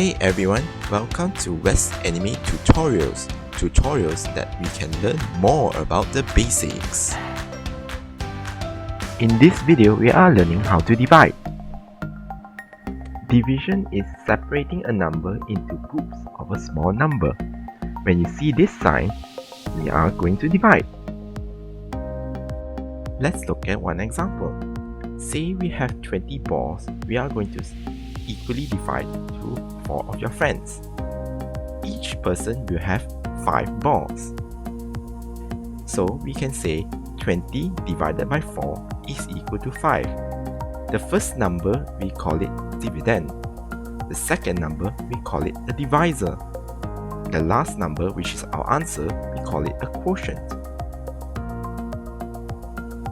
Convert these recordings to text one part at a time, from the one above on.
Hey everyone, welcome to Westanime tutorials that we can learn more about the basics. In this video, we are learning how to divide. Division is separating a number into groups of a small number. When you see this sign, we are going to divide. Let's look at one example. Say we have 20 balls, we are going to equally divide to 4 of your friends. Each person will have 5 balls. So we can say 20 divided by 4 is equal to 5. The first number we call it dividend. The second number we call it a divisor. The last number, which is our answer, we call it a quotient.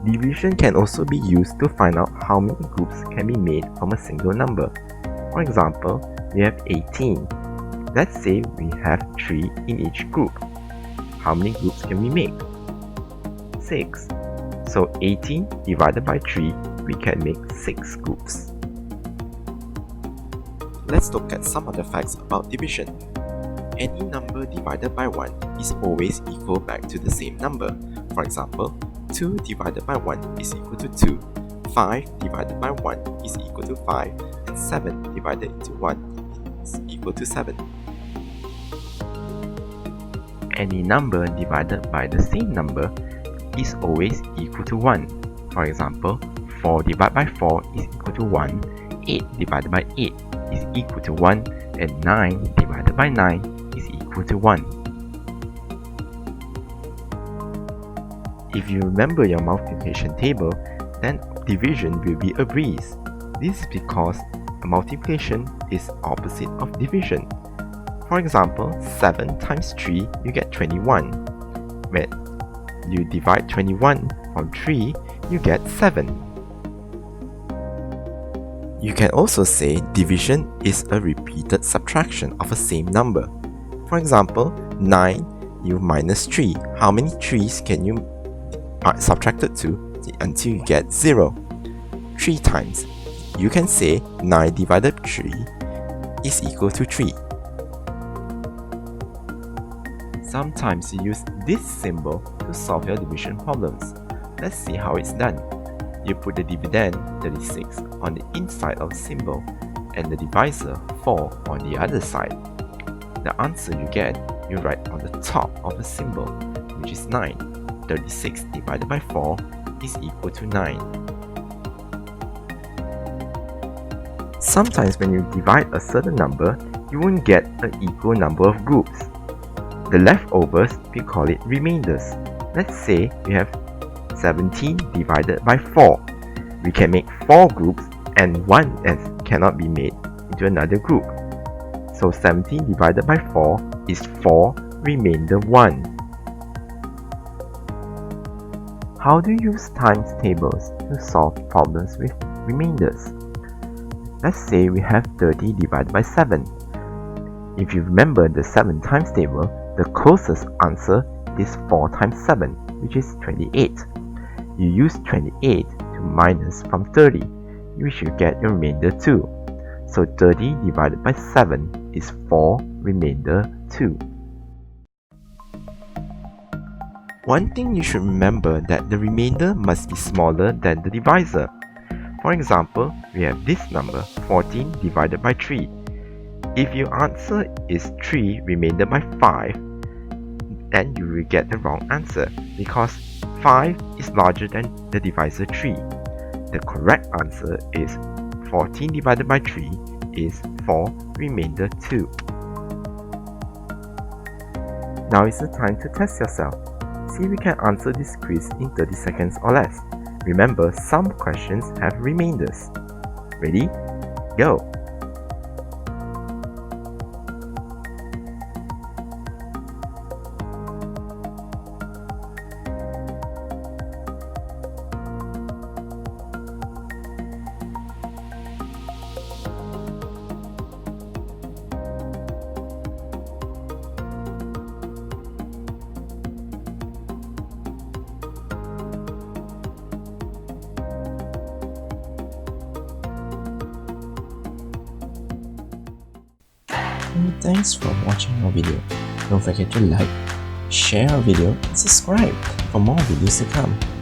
Division can also be used to find out how many groups can be made from a single number. For example, we have 18. Let's say we have 3 in each group. How many groups can we make? 6. So 18 divided by 3, we can make 6 groups. Let's look at some other facts about division. Any number divided by 1 is always equal back to the same number. For example, 2 divided by 1 is equal to 2, 5 divided by 1 is equal to 5, and 7 divided into 1 is equal to 7. Any number divided by the same number is always equal to 1. For example, 4 divided by 4 is equal to 1, 8 divided by 8 is equal to 1, and 9 divided by 9 is equal to 1. If you remember your multiplication table, then division will be a breeze. This is because multiplication is opposite of division. For example, 7 times 3, you get 21. When you divide 21 from 3, you get 7. You can also say division is a repeated subtraction of a same number. For example, 9 you minus 3. How many 3's can you subtract it to until you get 0? 3 times. You can say 9 divided by 3 is equal to 3. Sometimes you use this symbol to solve your division problems. Let's see how it's done. You put the dividend 36 on the inside of the symbol and the divisor 4 on the other side. The answer you get, you write on the top of the symbol, which is 9. 36 divided by 4 is equal to 9. Sometimes when you divide a certain number, you won't get an equal number of groups. The leftovers, we call it remainders. Let's say we have 17 divided by 4. We can make 4 groups and 1 cannot be made into another group. So 17 divided by 4 is 4 remainder 1. How do you use times tables to solve problems with remainders? Let's say we have 30 divided by 7. If you remember the 7 times table, the closest answer is 4 times 7, which is 28. You use 28 to minus from 30, which you get your remainder 2. So 30 divided by 7 is 4 remainder 2. One thing you should remember that the remainder must be smaller than the divisor. For example, we have this number 14 divided by 3. If your answer is 3 remainder by 5, then you will get the wrong answer because 5 is larger than the divisor 3. The correct answer is 14 divided by 3 is 4 remainder 2. Now is the time to test yourself. See if you can answer this quiz in 30 seconds or less. Remember, some questions have remainders. Ready? Go! And thanks for watching our video. Don't forget to like, share our video and subscribe for more videos to come.